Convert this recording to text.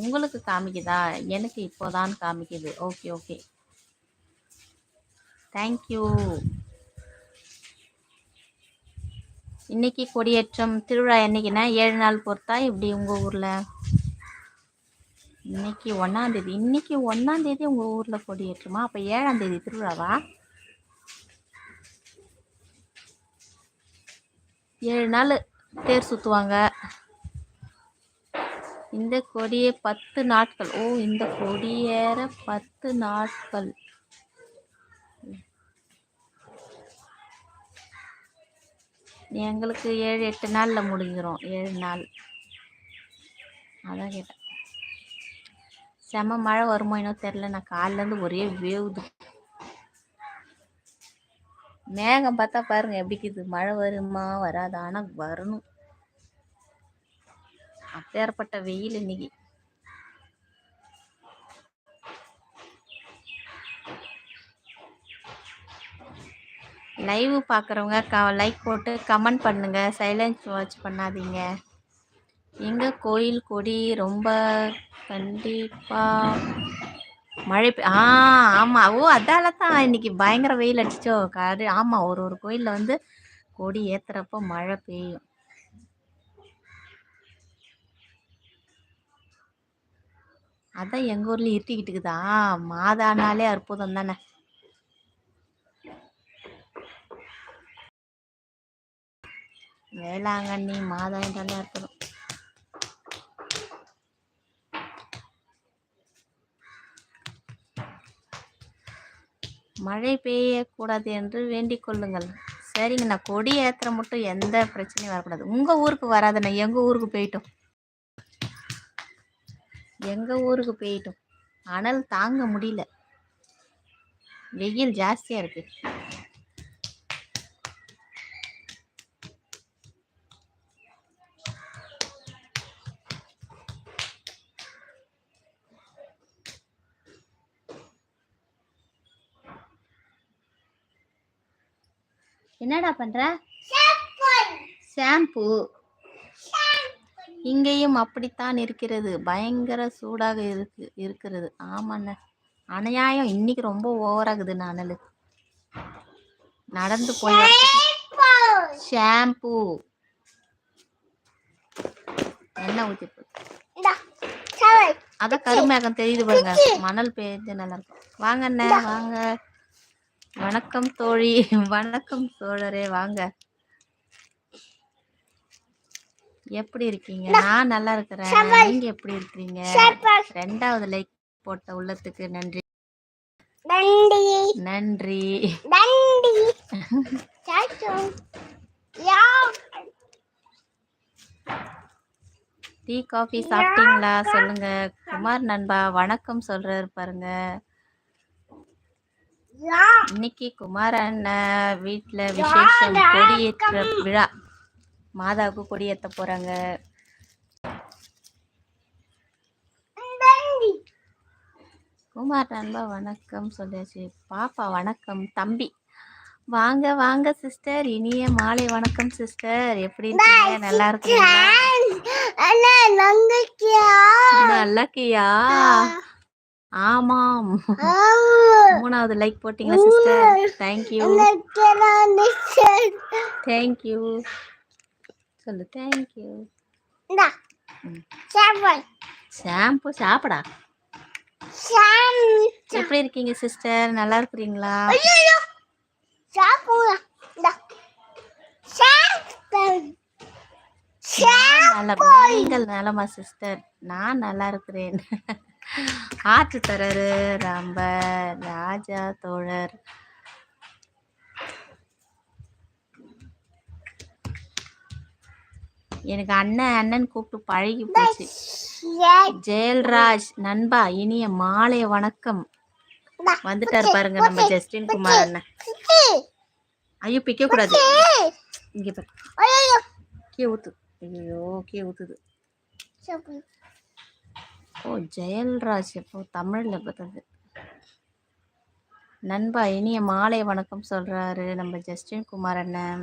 உங்களுக்கு காமிக்குதா? எனக்கு இப்போதான் காமிக்குது. Okay okay. தேங்க்யூ. இன்னைக்கு கொடியேற்றம் திருவிழா என்னைக்குன்னா 7 நாள் பொறுத்தா இப்படி உங்கள் ஊரில்? இன்னைக்கு 1ஆம் தேதி. இன்னைக்கு 1ஆம் தேதி உங்கள் ஊரில் கொடியேற்றமா? அப்போ 7ஆம் தேதி திருவிழாவா? 7 நாள் தேர் சுற்றுவாங்க. இந்த கொடியே 10 நாட்கள். ஓ, இந்த கொடியேற 10 நாட்கள். எங்களுக்கு 7-8 நாளில் முடிஞ்சிடும். 7 நாள். அதான் கேட்டேன். செம மழை வருமோ இன்னும் தெரில. நான் காலிலேருந்து ஒரே வேவுது. மேகம் பார்த்தா பாருங்க எப்படிக்குது. மழை வருமா வராதா? ஆனால் வரணும். அப்பேற்பட்ட வெயில் இன்னைக்கு. லைவ் பார்க்குறவங்க லைக் போட்டு கமெண்ட் பண்ணுங்க. சைலன்ஸ் வாட்ச் பண்ணாதீங்க. எங்க கோயில் கொடி ரொம்ப கண்டிப்பாக மழை ஆமாம். ஓ, அதால தான் இன்னைக்கு பயங்கர வெயில் அடிச்சோ. ஆமாம், ஒரு கோயிலில் வந்து கொடி ஏற்றுறப்போ மழை பெய்யும். அதான் எங்கள் ஊரில் இருட்டிக்கிட்டுக்குதா. மாதானாலே அற்புதம் தானே. வேளாங்கண்ணி மாதா என்றாலே அற்புதம். மழை பெய்யக்கூடாது என்று வேண்டிக் கொள்ளுங்கள். சரிங்க, நான் கொடி ஏற்றுற மட்டும் எந்த பிரச்சனையும் வரக்கூடாது. உங்கள் ஊருக்கு வராதுண்ணா, எங்கள் ஊருக்கு போயிட்டோம். எங்கள் ஊருக்கு போயிட்டோம். அனல் தாங்க முடியல. வெயில் ஜாஸ்தியாக இருக்கு. என்னடா பண்ற? ஷாம்பு. இங்கேயும் அப்படித்தான் இருக்கிறது. பயங்கர சூடாக இருக்கிறது. ஆமாண்ண, அநியாயம். இன்னைக்கு ரொம்ப ஓவராகுது. அனல் நடந்து போய் ஷாம்பு என்ன ஊத்தி அதான் கருமேகம் தெரியுது பாருங்க. மணல் பெய்து நல்லா இருக்கும். வாங்க அண்ணே, வாங்க. வணக்கம் தோழி. வணக்கம் தோழரே, வாங்க. எப்படி இருக்கீங்க? நான் நல்லா இருக்கிறேன். நீங்க எப்படி இருக்கீங்க? 2வது லைக் போட்ட உள்ளத்துக்கு நன்றி. நன்றி. டீ காஃபி சாப்பிட்டீங்களா? சொல்லுங்க. குமார் நண்பா வணக்கம் சொல்றாரு பாருங்க. இன்னைக்கு குமார் அண்ணன் வீட்டுல விசேஷம். கொடியேற்ற விழா. மாதாவுக்கு கொடியேற்ற போறாங்க. குமார் நண்பா வணக்கம் சொல்லியாச்சு. பாப்பா வணக்கம். தம்பி வாங்க வாங்க சிஸ்டர். இனிய மாலை வணக்கம் சிஸ்டர். எப்படி இருக்கீங்க? நல்லா இருக்கீங்களா? நல்லாக்கியா? ஆமாம். 3வது லைக் போட்டீங்களா சிஸ்டர்? தேங்க்யூ. தேங்க்யூ சொல்லு. தேங்க்யூ. ஷாம்பு சாப்பிடா. எப்படி இருக்கீங்க சிஸ்டர்? நல்லா இருக்கிறீங்களா? நீங்கள் நலமா சிஸ்டர்? நான் நல்லா இருக்கிறேன். ஆற்று தரரு ரொம்ப ராஜா தோழர். எனக்கு அண்ணன் கூப்பிட்டு பழகி போச்சு. ஜெயல்ராஜ் நண்பா இனிய மாலை வணக்கம். வந்துட்டாரு பாருங்க நம்ம ஜஸ்டின் குமார் அண்ணன். ஐயோ, பிக்க கூடாது. இங்க பாரு, கீ ஊத்து. ஐயோ, கீ ஊத்துது. ஓ, ஜெயல்ராஜ். எப்போ தமிழ்ல பார்த்தது. நண்பா இனிய மாலை வணக்கம் சொல்றாரு நம்ம ஜஸ்டின் குமார் அண்ணன்.